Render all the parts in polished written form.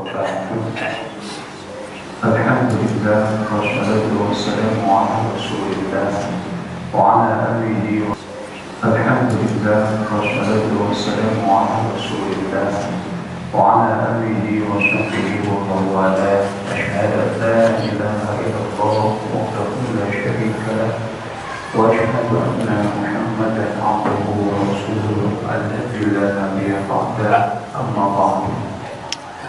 وبركاته. الحمد لله والصلاة والسلام على رسول الله وعلى آله الحمد لله والصلاة والسلام على رسول الله وعلى آله وصحبه ومن والاه. أشهد أن لا إله إلا الله وحده لا شريك له وأشهد أن محمدا عبده ورسوله الذي لا نبي بعده. أما بعد.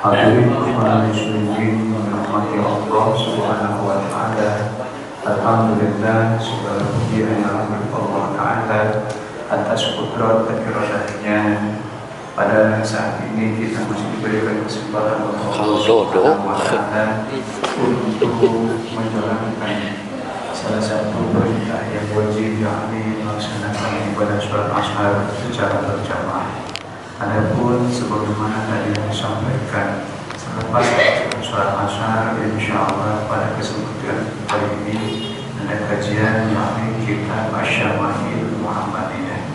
Hadirin kaum muslimin dirahmati Allah Subhanahu wa taala. Alhamdulillah, segala puji hanya milik Allah Taala atas kudrat dan iradahnya. Pada saat ini kita masih diberikan kesempatan untuk menjalankan salah satu perintah yang wajib, yakni melaksanakan ibadah sholat Asar secara berjamaah. Adapun sebagaimana tadi yang disampaikan, selepas sholat Asar, insya Allah pada kesempatan kali ini ada kajian yakni kitab Asy-Syama'il Muhammadiyah.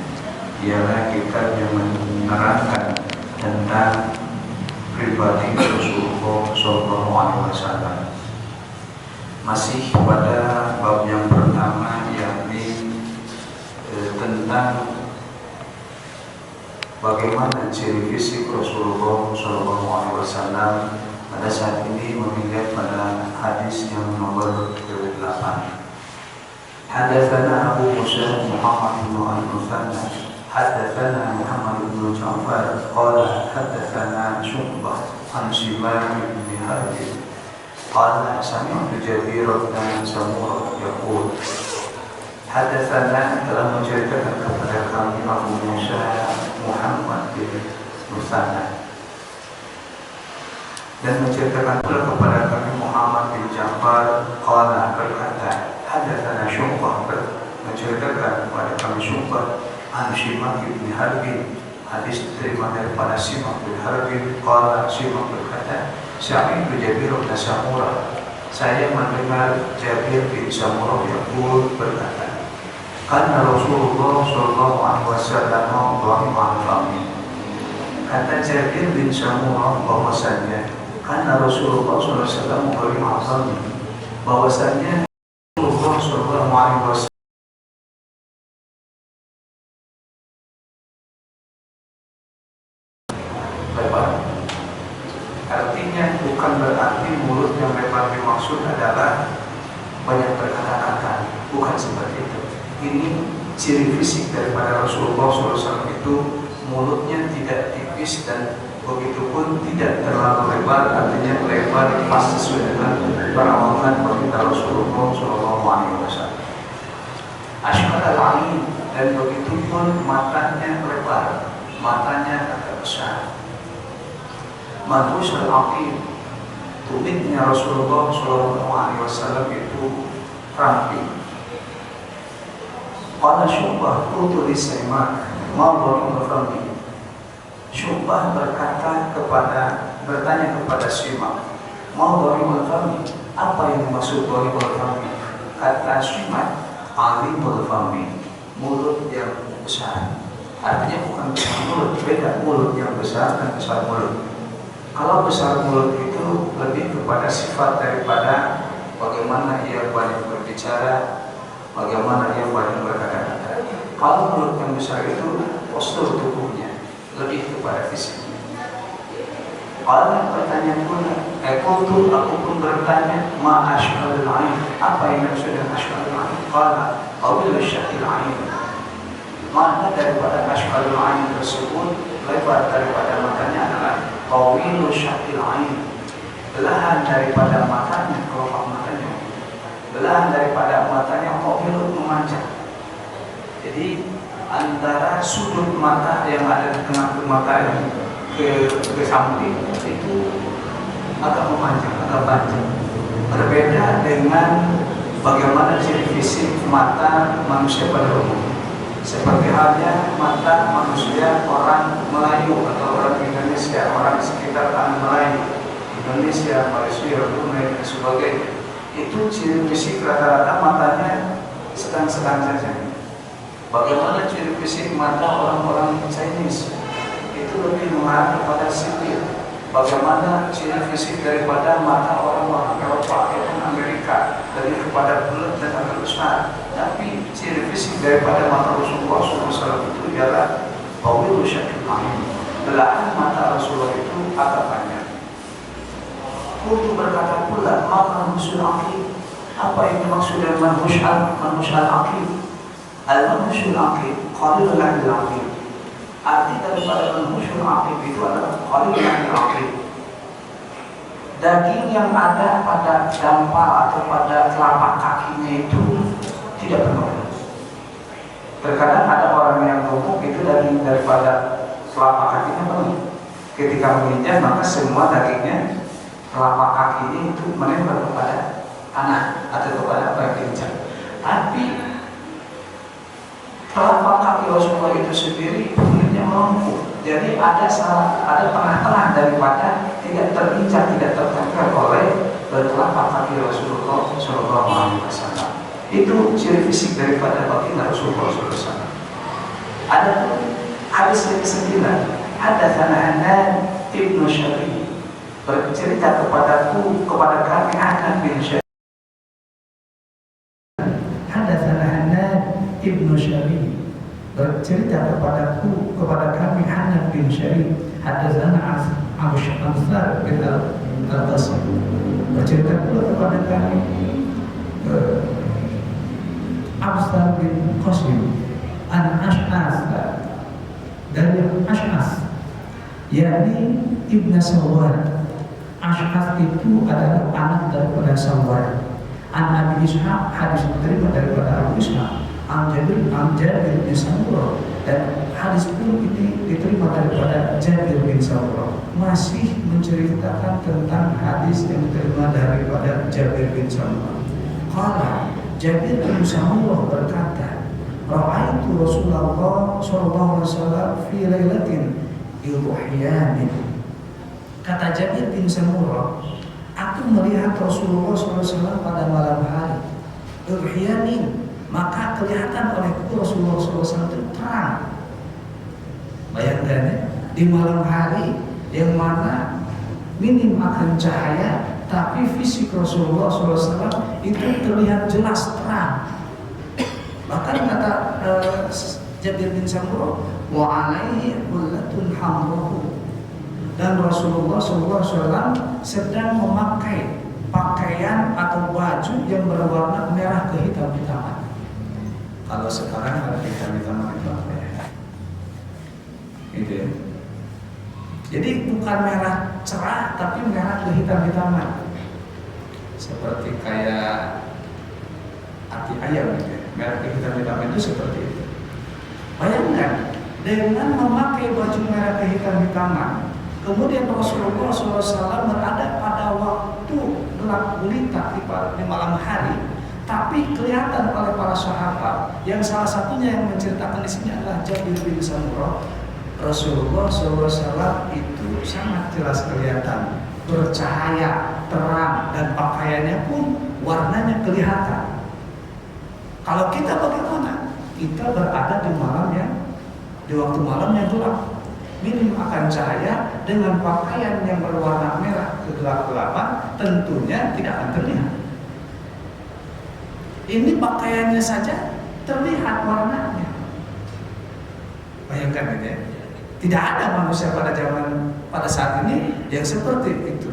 Ialah kitab yang menerangkan tentang pribadi Rasulullah SAW. Masih pada bab yang pertama, yakni tentang bagaimana ciri fisik Rasulullah SAW. Pada saat ini mengingat pada hadis yang nomor 8. Hadatsana Abu Musa Muhammad bin Al-Musanna, hadatsana Muhammad bin Ja'far, qala hadatsana Syu'bah an Simak bin Harb, qala sami'tu Jabir bin Samurah yaqul, hadatsana, telah menceritakan kepada kami Abu Musa Muhammad bin Musanna, dan menceritakan pula kepada kami Muhammad bin Ja'far, qala, berkata, hadatsana Syu'bah, menceritakan kepada kami Syu'bah an Simak bin Harb, hadis diterima daripada Simak bin Harb, qala, Simak berkata, sami'tu Jabir bin Samurah, saya mendengar Jabir bin Samurah yaqul, berkata, karena Rasulullah SAW dhahim al-fami. Kata Jabir bin Samurah bahwasanya karena Rasulullah SAW dhahim al-fami, bahwasanya Rasulullah SAW lebar. Artinya bukan berarti mulut yang lebar dimaksud adalah banyak berkata-kata, bukan seperti itu. Ini ciri fisik daripada Rasulullah SAW itu mulutnya tidak tipis dan begitu pun tidak terlalu lebar, artinya lebar pas sesuai dengan perawakan baginda Rasulullah SAW. Asyhad al-ain, dan begitu pun matanya lebar, matanya agak besar. Manhus al-aqim, tumitnya Rasulullah SAW itu ramping. Qala Syu'bah qultu li Simak ma dhahim al-fami. Syu'bah bertanya kepada Simak, ma dhahim al-fami, apa yang dimaksud dhahim al-fami? Kata Simak, alim al-fami, mulut yang besar. Artinya bukan besar mulut, beda mulut yang besar dan besar mulut. Kalau besar mulut itu lebih kepada sifat daripada bagaimana ia banyak berbicara, bagaimana dia banyak berkata-kata. Kalau mulut yang besar itu postur tubuhnya lebih kepada fisiknya. Kalau bertanya pula, aku pun bertanya, ma ashqalul ain, apa yang maksud dengan ashqalul ain? Qala awil syaqil ain, mana daripada ashqalul ain tersebut, lebar daripada matanya adalah awil syaqil ain, belahan daripada matanya, kelopak matanya, belahan daripada matanya awil memanjang. Jadi antara sudut mata yang ada di tengah mata yang ke samping itu agak memanjang, agak panjang. Berbeda dengan bagaimana ciri fisik mata manusia pada umumnya. Seperti halnya mata manusia orang Melayu atau orang Indonesia, orang sekitar tanah Melayu, Indonesia, Malaysia, Brunei dan sebagainya. Itu ciri fisik rata-rata matanya sedang-sedang saja. Bagaimana ciri fisik mata orang-orang Chinese? Itu lebih mengarah kepada sipil. Bagaimana ciri fisik daripada mata orang-orang Eropa ataupun Amerika, dari kepada bulat dan agak besar. Tapi ciri fisik daripada mata Rasulullah SAW itu ialah Tawil Syakil Amin. Belahan mata Rasulullah itu agak panjang. Untuk berkata pula, maka manhusul aqib. Apa yang dimaksud dengan manhusul aqib? Al-manhusul aqib qalilul lahmil aqib. Arti daripada manhusul aqib itu adalah qalilul lahmil aqib. Daging yang ada pada dampar atau pada telapak kakinya itu tidak penuh. Terkadang ada orang yang gemuk itu daging daripada telapak kakinya penuh. Ketika menginjak maka semua dagingnya telapak kakinya itu menempel kepada tanah atau kepada apa yang diinjak. Tapi telapak kaki Rasulullah itu sendiri kulitnya melengkung. Jadi ada tengah-tengah daripada tidak terinjak, tidak tertempel oleh telapak kaki Rasulullah SAW. Itu ciri fisik daripada baginda Rasulullah SAW. Ada hadis yang ke-9, hadatsana Hanan ibnu Syarih, bercerita kepada kami Hanan bin Syarih. Hadatsana Hanan ibnu Syarih, bercerita kepada kami Hanan bin Syarih. Hadatsana Abu Syamsar bin Al-Basri, bercerita pula kepada kami Absar bin Qasim an Ash'as, dari Ash'as, yakni Ibn Sawar. Ash'as itu adalah anak daripada Sawar. An Abi Ishaq, hadis diterima daripada Abu Ishaq. An Jabir bin Samurah, dan hadis pun ini diterima daripada Jabir bin Samurah. Masih menceritakan tentang hadis yang diterima daripada Jabir bin Samurah. Qala Jabir bin Samurah berkata, ra'aitu Rasulullah sallallahu alaihi wasallam fi lailatin idhiyamin. Kata Jabir bin Samurah, aku melihat Rasulullah sallallahu alaihi wasallam pada malam hari. Idhiyamin, maka kelihatan olehku Rasulullah SAW itu terang. Bayangkan ya, di malam hari yang mana minim akan cahaya, tapi fisik Rasulullah SAW itu terlihat jelas terang. Bahkan kata Jabir bin Samurah, wa alaihi hullatun hamruhu, dan Rasulullah SAW sedang memakai pakaian atau baju yang berwarna merah kehitam-hitaman. Kalau sekarang ada hitam-hitaman itu apa ya? Gitu ya. Jadi bukan merah cerah, tapi merah kehitam-hitaman. Seperti kayak hati ayam gitu ya. Merah kehitam-hitaman itu seperti itu. Bayangkan, dengan memakai baju merah kehitam-hitaman, kemudian Rasulullah SAW berada pada waktu gelap gulita di malam hari. Tapi kelihatan oleh para sahabat, yang salah satunya yang menceritakan di sini adalah Jabir bin Samurah, Rasulullah SAW itu sangat jelas kelihatan, bercahaya, terang, dan pakaiannya pun warnanya kelihatan. Kalau kita bagaimana? Kita berada di waktu malam yang gelap, minim akan cahaya, dengan pakaian yang berwarna merah kegelap-gelapan, tentunya tidak akan terlihat. Ini pakaiannya saja terlihat warnanya. Bayangkan ya, tidak ada manusia pada saat ini yang seperti itu.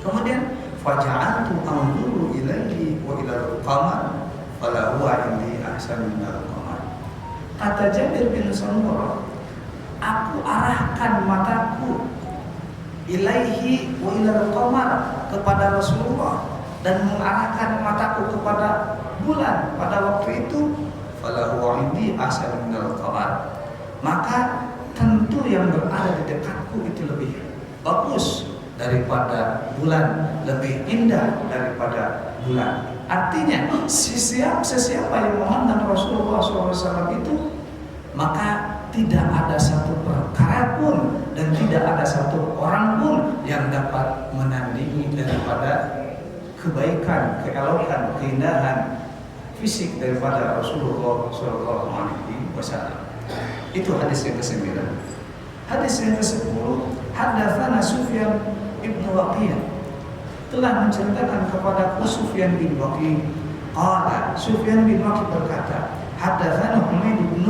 Kemudian faja'altu anzuru ilaihi wa ila al-qamar fala huwa indi ahsanu min al-qamar. Kata Jabir bin Samurah, aku arahkan mataku ilaihi wa ila al-qamar, kepada Rasulullah, dan mengarahkan mataku kepada bulan pada waktu itu, falahu indi ahsanu minal qamar, maka tentu yang berada di dekatku itu lebih bagus daripada bulan, lebih indah daripada bulan. Artinya sesiapa yang memandang Rasulullah SAW itu, maka tidak ada satu perkara pun dan tidak ada satu orang pun yang dapat menandingi daripada kebaikan, keelokan, keindahan fisik daripada Rasulullah SAW. Itu hadis yang ke-9. Hadis yang ke-10, Hadatsana Sufyan ibnu Waqi' telah menceritakan kepadaku Sufyan bin Waqi'. Qala Sufyan bin Waqi' berkata, hadatsana Humaid bin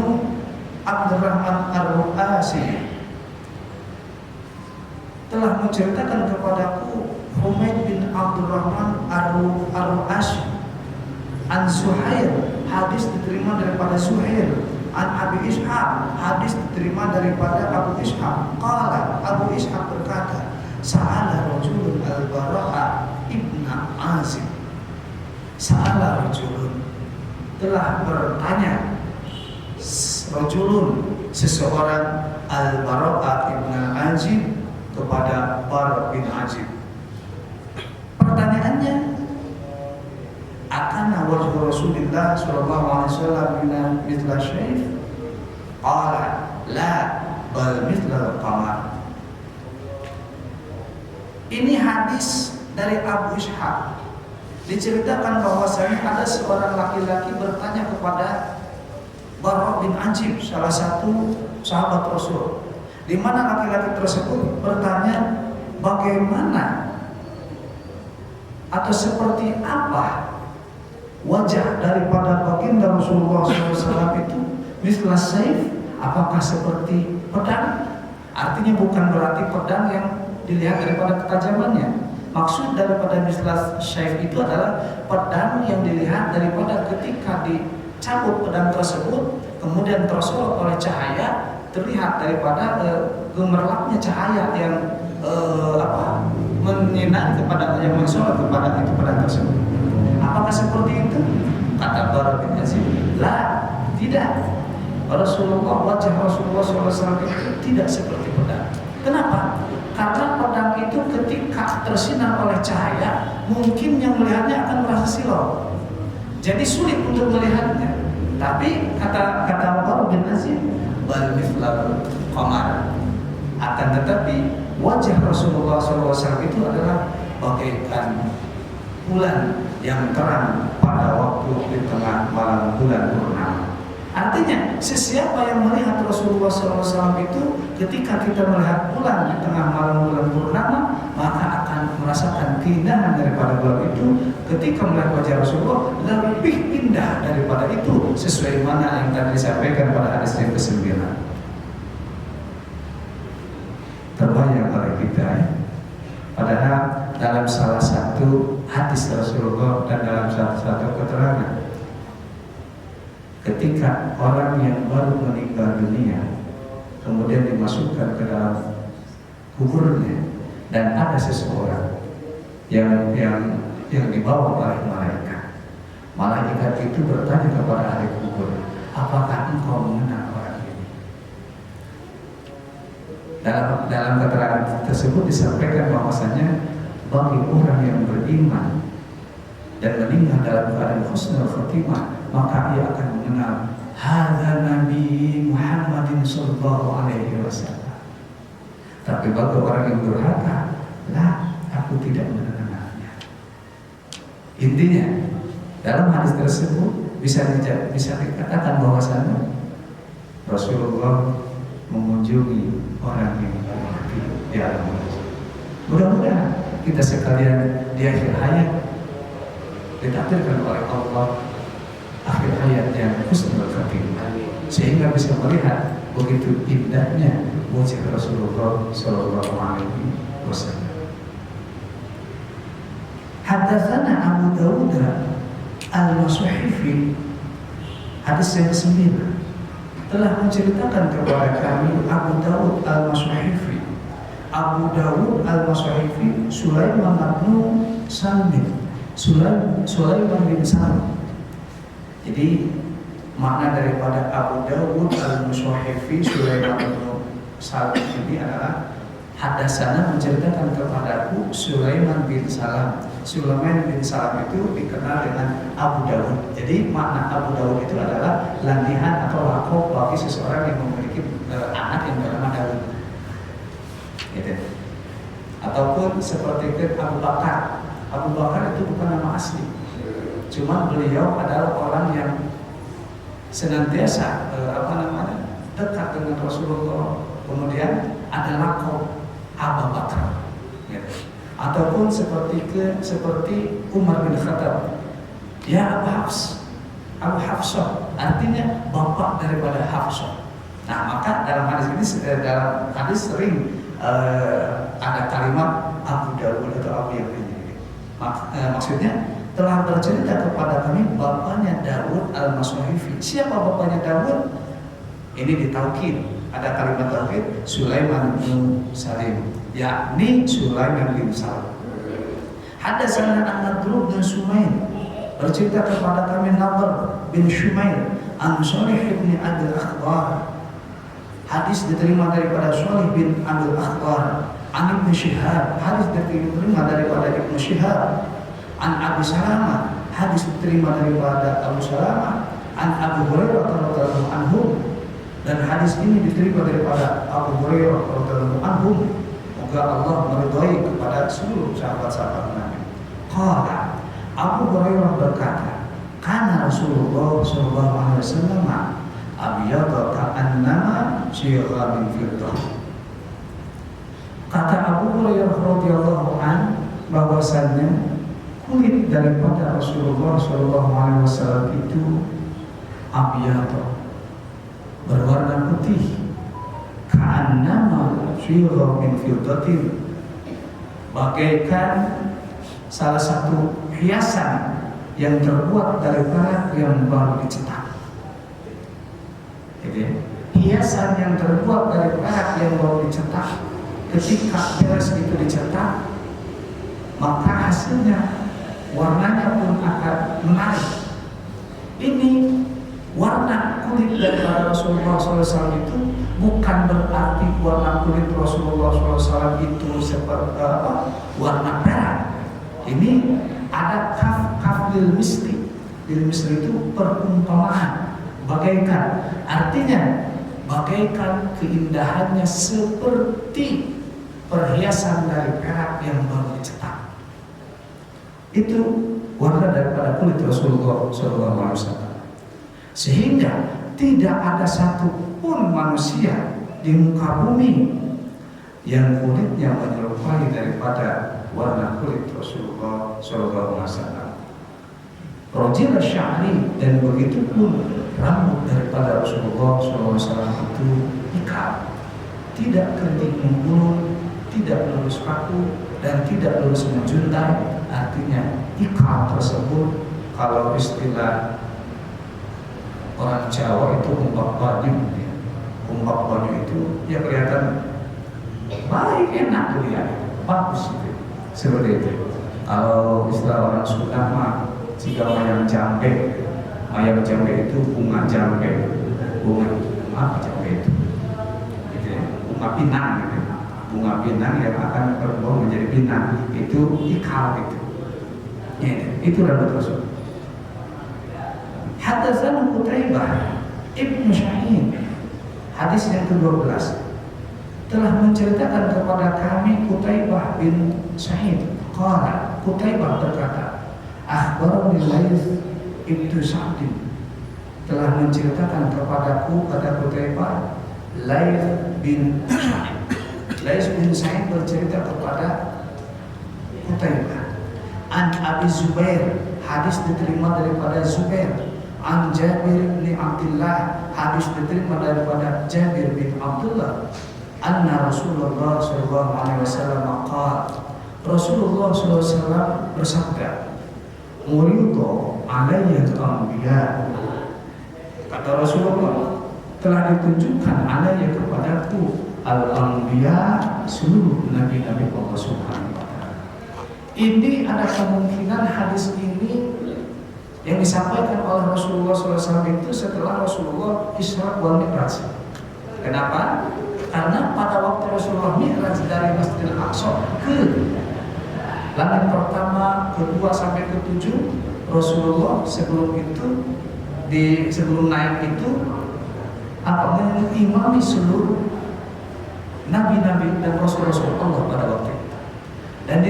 Abdurrahman Ar-Ru'asi telah menceritakan kepadaku Humaid bin Abdurrahman Ar-Ru'asi an Suhail, hadis diterima daripada Suhail, an Abi Ishaq, hadis diterima daripada Abu Ishaq. Qala Abu Ishaq berkata, sa'ala rajulun al-Bara'a ibna Azib. Sa'ala rajulun, telah bertanya rajulun, seseorang, al-Bara'a ibna Azib, kepada Bar bin Azib. Pertanyaannya, akana wajhu Rasulullah sallallahu alaihi wasallam mithla syayf? Qala la, bal mithla al-qamar. Ini hadis dari Abu Ishaq. Diceritakan bahwasanya ada seorang laki-laki bertanya kepada Bar bin Azib, salah satu sahabat Rasul, di mana laki-laki tersebut bertanya bagaimana atau seperti apa wajah daripada baginda Rasulullah SAW itu, misla saif, apakah seperti pedang? Artinya bukan berarti pedang yang dilihat daripada ketajamannya. Maksud daripada misla saif itu adalah pedang yang dilihat daripada ketika dicabut pedang tersebut kemudian tersorot oleh cahaya, terlihat daripada gemerlapnya cahaya yang menyinari kepada, yang mensorot kepada itu pedang tersebut. Apakah seperti itu? Kata Bara bin Azib, la, tidak. Wajah Rasulullah SAW itu tidak seperti pedang. Kenapa? Karena pedang itu ketika tersinar oleh cahaya, mungkin yang melihatnya akan merasa silau, jadi sulit untuk melihatnya. Tapi kata Bara bin Azib, bal mithlal qamar, akan tetapi wajah Rasulullah SAW itu adalah bagaikan bulan yang terang pada waktu di tengah malam bulan purnama. Artinya, sesiapa yang melihat Rasulullah SAW itu, ketika kita melihat bulan di tengah malam bulan purnama, maka akan merasakan keindahan daripada bulan itu. Ketika melihat wajah Rasulullah, lebih indah daripada itu, sesuai mana yang tadi disampaikan pada hadis yang ke-9. Terbayang oleh kita, ya? Padahal dalam salah satu hadis Rasulullah dan dalam salah satu keterangan, ketika orang yang baru meninggal dunia kemudian dimasukkan ke dalam kuburnya dan ada seseorang yang dibawa oleh malaikat. Malaikat itu bertanya kepada ahli kubur, apakah engkau mengenal orang ini? Dalam keterangan tersebut disampaikan bahwasanya bagi orang yang beriman dan meninggal dalam keadaan husnul khatimah, maka ia akan mengenal hadza Nabi Muhammadin sallallahu alaihi wasallam. Tapi bagi orang yang durhaka, lah, aku tidak mengenalnya. Intinya dalam hadis tersebut bisa dikatakan bahwasanya Rasulullah mengunjungi orang yang mati di alam kubur. Mudah-mudahan kita sekalian di akhir hayat ditakdirkan oleh Allah akhir hayat yang husnul khatimah, sehingga bisa melihat begitu indahnya wajah Rasulullah sallallahu alaihi wasallam. Hadatsana Abu Dawud Al-Masuhifi, hadis yang ke-9, telah menceritakan kepada kami Abu Dawud Al-Masuhifi. Abu Dawud Al-Masuhifi Sulaiman bin Salim, Sulaiman bin Salim. Jadi makna daripada Abu Dawud Al-Masuhifi Sulaiman bin Salim ini adalah hadatsana, menceritakan kepadaku Sulaiman bin Salam. Sulaiman bin Salam itu dikenal dengan Abu Dawud. Jadi makna Abu Dawud itu adalah latihan atau lakob bagi seseorang yang memiliki anak yang bernama Dawud, gitu. Ataupun seperti Abu Bakar. Abu Bakar itu bukan nama asli, cuma beliau adalah orang yang senantiasa dekat dengan Rasulullah. Kemudian ada lakob Abu Bakar, ya. Ataupun seperti Umar bin Khattab, ya Abu Hafs, Abu Hafsah, artinya bapak daripada Hafsah. Nah, maka dalam hadis ini sering ada kalimat Abu Dawud atau Abu yang ini. Maksudnya telah bercerita kepada kami bapaknya Dawud al-Maswahifi. Siapa bapaknya Dawud? Ini ditaukid. Ada kalimat taukid, Sulaiman bin Salim, yakni Sulaiman bin Salim. Hadatsana an-Nadr bin Sumail, bercerita kepada kami Nadr bin Shumail an Shalih bin Abdul Akhbar. Hadis diterima daripada Shalih bin Abdul Akhbar. An Ibnu Syihab, hadis diterima daripada Ibnu Syihab. An Abu Salamah, hadis diterima daripada Abu Salamah. An Abu Hurairah radhiyallahu anhu, dan hadis ini diterima daripada Abu Hurairah radhiyallahu anhu. Moga Allah meridhai kepada seluruh sahabat-sahabat Nabi. Qala, Abu Hurairah berkata, kana Rasulullah sallallahu alaihi wasallam abyadha ka'annama syirra min fiddah. Kata Abu Hurairah radhiyallahu an, bahwasannya kulit daripada Rasulullah sallallahu alaihi wasallam itu abyadha, berwarna putih, ka'annama syirra min fiddatin, bagaikan salah satu hiasan yang terbuat dari perak yang baru dicetak. Jadi, hiasan yang terbuat dari perak yang baru dicetak, ketika beres itu dicetak, maka hasilnya warnanya pun akan menarik. Ini warna kulit dari Rasulullah SAW itu bukan berarti warna kulit Rasulullah SAW itu seperti warna perak. Ini ada kaf lil misli. Lil misli itu perumpamaan, bagaikan. Artinya bagaikan keindahannya seperti perhiasan dari perak yang baru dicetak. Itu warna daripada kulit Rasulullah SAW. Sehingga tidak ada satupun manusia di muka bumi yang kulitnya menyerupai daripada warna kulit Rasulullah SAW. Rajil sya'ri, dan begitu pun rambut daripada Rasulullah SAW itu ikal, tidak keriting membulur, tidak lurus kaku, dan tidak lurus menjuntai. Artinya ikal tersebut, kalau istilah orang Jawa itu umbak baju, ya. Umbak baju itu ya kelihatan baik, enak dilihat, bagus gitu. Seperti itu. Kalau istilah orang Sunda mah jika mayang jambe itu bunga jambe, bunga apa jambe itu? Gitu ya. Bunga pinang gitu. Bunga pinang yang akan berbuah menjadi pinang, itu ikal gitu. Ya, itu rambut Rasul. Hadatsana Qutaibah Ibnu Sa'id, hadis yang ke-12, telah menceritakan kepada kami Qutaibah bin Sa'id. Qala, Qutaibah berkata, akhbarani Laits ibnu Sa'd, telah menceritakan kepadaku, kata Qutaibah, Laits bin Sa'id. Laits bin Sa'id bercerita kepada Qutaibah. An Abi Zubair, hadis diterima daripada Zubair. An Jabir bin Abdullah, hadis diterima daripada Jabir bin Abdullah. Anna Rasulullah sallallahu alaihi wasallam qala, Rasulullah sallallahu alaihi wasallam bersabda, "Uridu alayya al-anbiya." Kata Rasulullah, telah ditunjukkan alayya kepadaku al-anbiya, seluruh nabi-nabi Allah Subhanahu wa taala. Ini ada kemungkinan hadis ini yang disampaikan oleh Rasulullah SAW itu setelah Rasulullah Isra wal Mi'raj. Kenapa? Karena pada waktu Rasulullah Mi'raj dari Masjidil Aqsa ke langit pertama, kedua sampai ketujuh, Rasulullah sebelum naik itu mengimami seluruh nabi-nabi dan rasul-rasul Allah pada waktu itu. Dan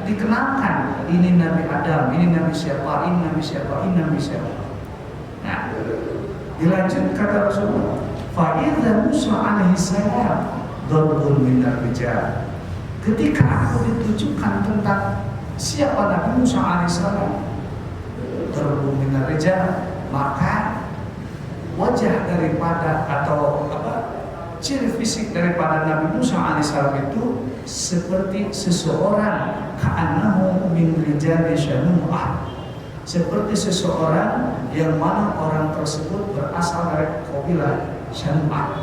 dikenalkan, ini Nabi Adam, ini Nabi siapa, ini Nabi siapa, ini Nabi siapa. Nah, dilanjut kata Rasulullah, fa idza Musa alaihi salam darbun min ar-rijal. ketika aku ditujukan tentang siapa Nabi Musa alaihissalam terbumi rijal, maka wajah daripada atau ciri fisik daripada Nabi Musa alaihissalam itu seperti seseorang ka'annahu min rijali syanu'ah, seperti seseorang yang mana orang tersebut berasal dari kabilah Syanu'ah.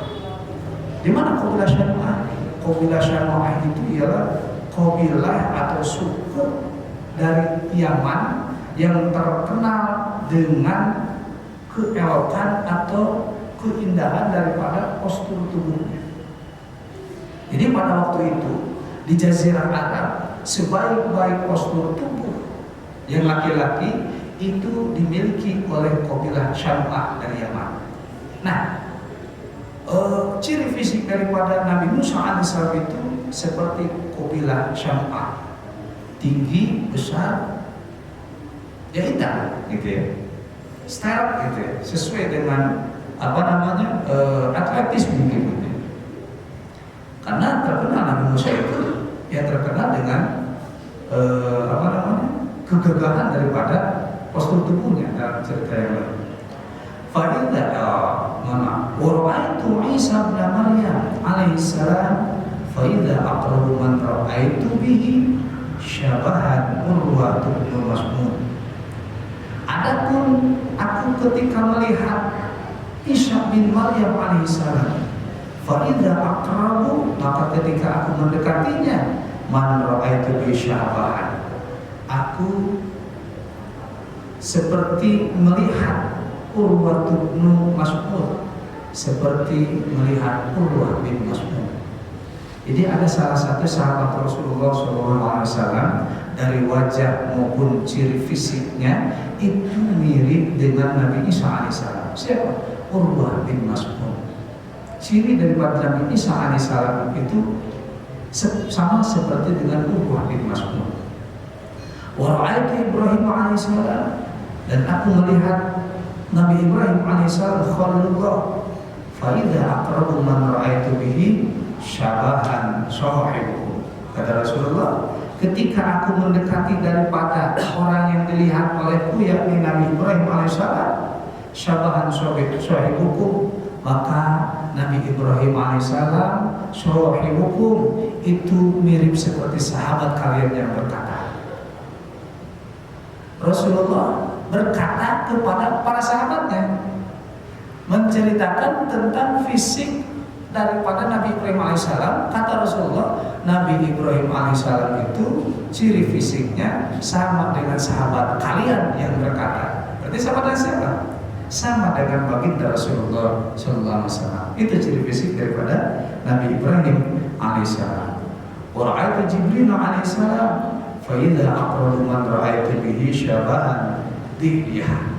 Di mana kabilah Syanu'ah? Kabilah Syanu'ah itu ialah kabilah atau suku dari Yaman yang terkenal dengan keelokan atau keindahan daripada postur tubuhnya. Jadi pada waktu itu di Jazirah Arab, sebaik-baik postur tubuh yang laki-laki itu dimiliki oleh kabilah Syanu'ah dari Yaman. Nah, ciri fisik daripada Nabi Musa alaihissalam itu seperti kabilah Syanu'ah, tinggi, besar, ya indah, gitu ya, style, gitu ya, sesuai dengan atletis mungkin, gitu. Karena terkenal Nabi Musa itu ya terkenal dengan kegagahan daripada postur tubuhnya dalam cerita yang lain. Fa'idha wara'aitu Isa bin Maryam alaihissalam fa'idha aqrabu man ra'aitu bihi syabahan Urwa bin Mas'ud. Adapun aku ketika melihat Isa bin Maryam alaihissalam, fa'idha aqrabu, maka ketika aku mendekatinya, man ra'aitu bihi syabahan, aku seperti melihat Urwa bin Mas'ud, seperti melihat Urwa bin Mas'ud. Jadi ada salah satu sahabat Rasulullah SAW dari wajah maupun ciri fisiknya itu mirip dengan Nabi Isa alaihissalam. Siapa? Urwa bin Mas'ud. Ciri daripada Nabi Isa alaihissalam itu sama seperti dengan Urwa bin Mas'ud. Wa ra'aitu Ibrahim alaihissalam, dan aku melihat Nabi Ibrahim alaihissalam Khalilullah, fa idza aqrabu man ra'aitu bihi syabahan sahibuhu. Kata Rasulullah, ketika aku mendekati daripada orang yang dilihat olehku yakni Nabi Ibrahim alaihissalam syabahan sahibukum, maka Nabi Ibrahim alaihissalam sahibukum itu mirip seperti sahabat kalian yang berkata. Rasulullah berkata kepada para sahabatnya, menceritakan tentang fisik daripada Nabi Ibrahim alaihissalam. Kata Rasulullah, Nabi Ibrahim alaihissalam itu ciri fisiknya sama dengan sahabat kalian yang berkata. Berarti sama dengan siapa? Sama dengan baginda Rasulullah SAW. Itu ciri fisik daripada Nabi Ibrahim alaihissalam. Wa ra'aitu Jibril alaihissalam fa idza aqrabu man ra'aitu bihi syabahan dihyah.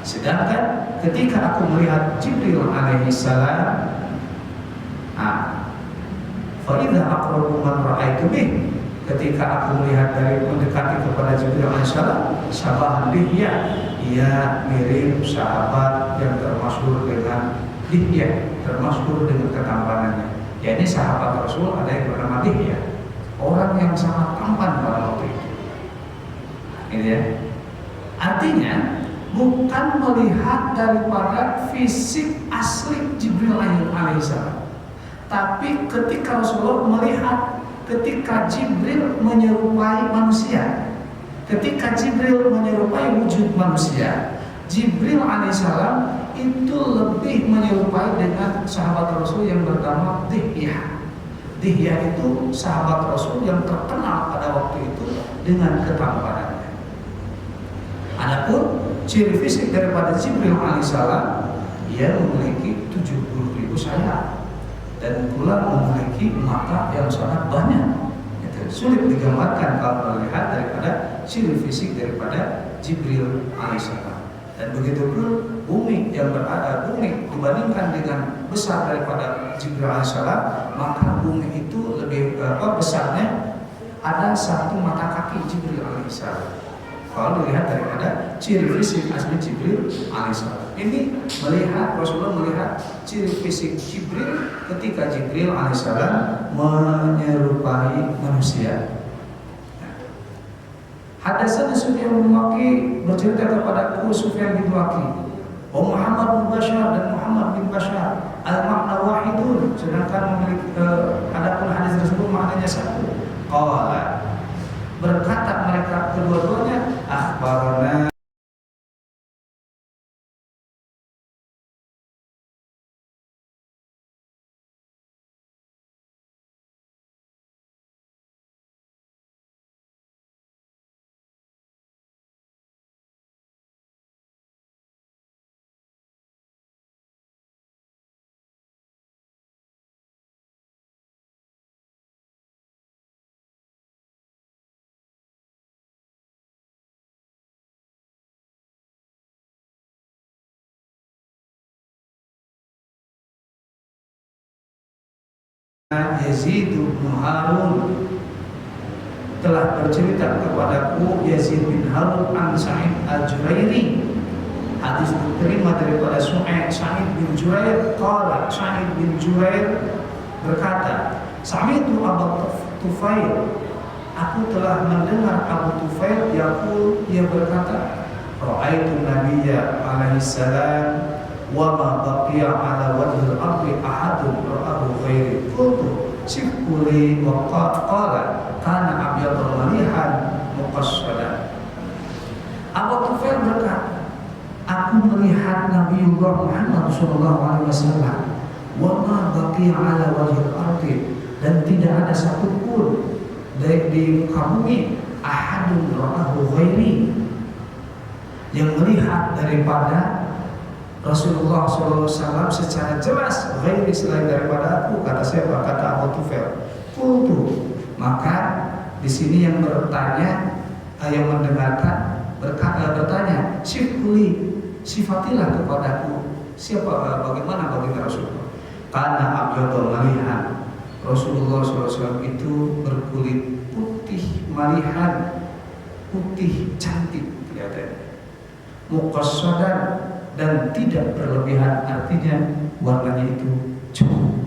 Sedangkan ketika aku melihat Jibril alaihissalam, fa idza aqrabu man ra'aitu bihi, ketika aku melihat dari mendekati kepada Jibril alaihissalam syabahan dihyah, ia mirip sahabat yang termasyhur dengan Dihyah, termasyhur dengan ketampanannya. Jadi sahabat Rasul ada yang bernama Dihyah, orang yang sangat tampan pada waktu itu. Ini ya. Artinya bukan melihat daripada fisik asli Jibril alaihissalam, tapi ketika Rasulullah melihat ketika Jibril menyerupai manusia, ketika Jibril menyerupai wujud manusia, Jibril alaihissalam itu lebih menyerupai dengan sahabat Rasul yang bernama Dihyah. Dihyah itu sahabat Rasul yang terkenal pada waktu itu dengan ketampanannya. Adapun ciri fisik daripada Jibril alaihissalam, ia memiliki 70.000 sayap dan pula memiliki mata yang sangat banyak. Sulit digambarkan kalau melihat daripada ciri fisik daripada Jibril alaihissalam. Dan begitu pun bumi yang berada, bumi dibandingkan dengan besar daripada Jibril alaihissalam, maka bumi itu lebih besarnya ada satu mata kaki Jibril alaihissalam. Kalau dilihat daripada ciri fisik asli Jibril alaihissalam. Ini Rasulullah melihat ciri fisik Jibril ketika Jibril alaihissalam menyerupai manusia. Hadatsana Sufyan bin Waqi bercerita kepadaku Sufyan bin Waqi, Muhammad bin Bashar dan Muhammad bin Bashar al-makna wahidun, sedangkan memiliki adapun hadis tersebut maknanya satu. Qala, berkata mereka kedua-duanya, akhbarana Yazid bin Harun telah bercerita kepadaku Yazid bin Harun an Sa'id al-Jurairi. Hadis diterima daripada Sa'id bin Jurair. Qala, Sa'id bin Jurair berkata, Sa'idtu Abu Tufail, aku telah mendengar Abu Tufail yaqul, ia berkata, Ra'aitu Nabiyya alaihi salam wa ma baqiya ala wajhil ardi ahadun ra'ahu ghairi. Qultu sifuli wa qala kana abyadul malihan muqassada. Abu Tufail berkata, aku melihat Nabiullah Muhammad sallallahu alaihi wasallam wa ma baqiya ala wajhil ardi, dan tidak ada satupun di muka bumi ahadun ra'ahu ghairi, yang melihat daripada Rasulullah SAW secara jelas, ghairi, selain daripada aku. Kata siapa? Kata Abu Tufail. Qultu, maka di sini yang bertanya, yang mendengarkan bertanya, sifuli, sifatilah kepadaku siapa, bagaimana baginda Rasulullah. Karena abyadul malihan, Rasulullah SAW itu berkulit putih malihan, putih cantik kelihatannya, muqassadan, dan tidak berlebihan, artinya warnanya itu cukup.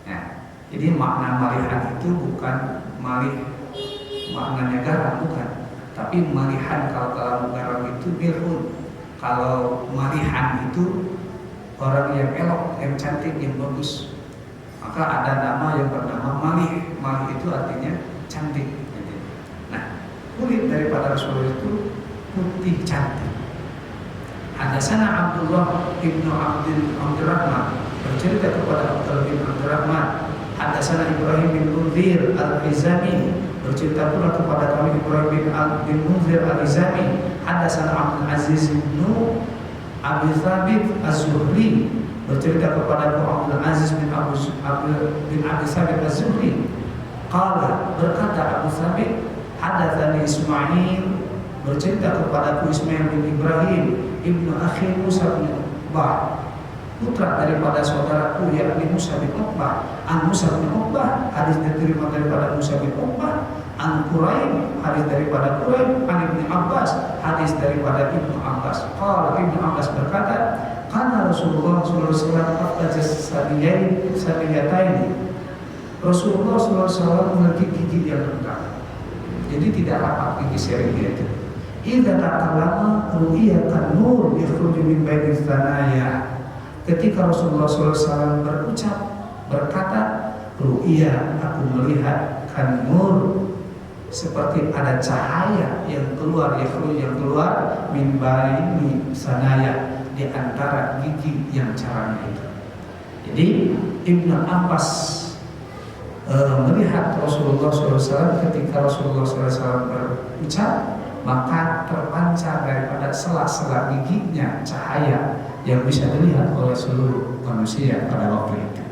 Nah, jadi makna malihan itu bukan malih maknanya garam, bukan, tapi malihan kalau garam itu mirhun. Kalau malihan itu orang yang elok, yang cantik, yang bagus. Maka ada nama yang bernama malih. Malih itu artinya cantik. Nah, kulit daripada Rasulullah itu putih cantik. Hadatsana Abdullah ibnu Abdurrahman bercerita kepada Abdullah bin Abdurrahman. Hadatsana Ibrahim bin Munzir al-Izami bercerita pula kepada kami Ibrahim bin Munzir al-Izami. Hadatsana Abdul Aziz bin Abi Thabit az-Zuhri bercerita kepada Abdul Aziz bin Abi Thabit az-Zuhri. Qala, berkata Abu Thabit, hadatsani Ismail, bercerita kepadaku Ismail bin Ibrahim ibnu akhi Musa bin Uqbah, putra daripada saudaraku yakni Musa bin Uqbah. An Musa bin Uqbah, hadis diterima daripada Musa bin Uqbah. An Quraib, hadis daripada Quraib. An Ibnu Abbas, hadis daripada Ibnu Abbas. Qala, Ibnu Abbas berkata, kana Rasulullah sallallahu alaihi wasallam afdajas sadiyatain. Rasulullah sallallahu alaihi wasallam memiliki gigi yang lengkap, jadi tidak rapat gigi serinya itu. Idza takallama ru'ya kan-nur yakhruju min baini tsanaya. Ketika Rasulullah SAW berucap, berkata, ru'ya, aku melihat kan-nur, seperti ada cahaya yang keluar, yang keluar min baini tsanaya, di antara gigi yang caranya itu. Jadi Ibnu Abbas melihat Rasulullah SAW, ketika Rasulullah SAW berucap, maka terpancar daripada sela-sela giginya cahaya yang bisa dilihat oleh seluruh manusia pada waktu itu.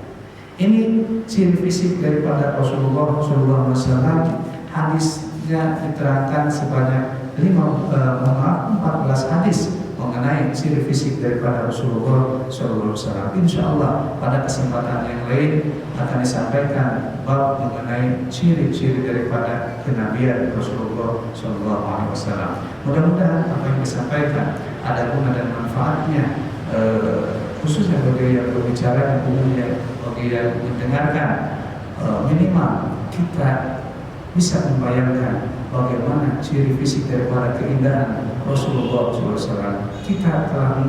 Ini ciri fisik daripada Rasulullah SAW. Hadisnya diterangkan sebanyak 14 hadis mengenai ciri fisik daripada Rasulullah SAW. Insya Allah pada kesempatan yang lain akan disampaikan bab mengenai ciri-ciri daripada kenabian Rasulullah SAW. Mudah-mudahan apa yang disampaikan ada guna dan manfaatnya, khususnya bagi yang berbicara dan umumnya bagi yang mendengarkan. Minimal kita bisa membayangkan bagaimana ciri fisik daripada keindahan Rasulullah SAW. Kita telah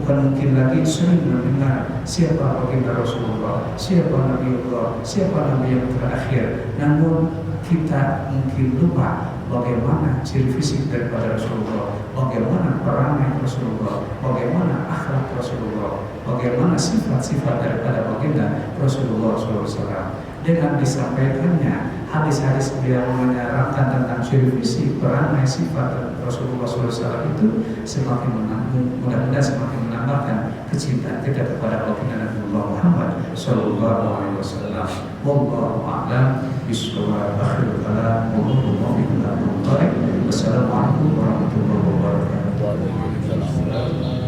bukan mungkin lagi sering mendengar siapa baginda Rasulullah, siapa Nabiullah, siapa Nabi yang terakhir. Namun kita mungkin lupa bagaimana ciri fisik daripada Rasulullah, bagaimana perangai Rasulullah, bagaimana akhlak Rasulullah, bagaimana sifat-sifat daripada baginda Rasulullah SAW. Dengan disampaikannya hadis-hadis yang menyerangkan tentang ciri fisik, perangai, sifat Rasulullah SAW itu semakin mudah-mudahan semakin menambahkan kecintaan kita kepada baginda Nabi Muhammad SAW. Wallahu a'lam bishawab. Akhirul kalam. Wassalamualaikum warahmatullahi wabarakatuh.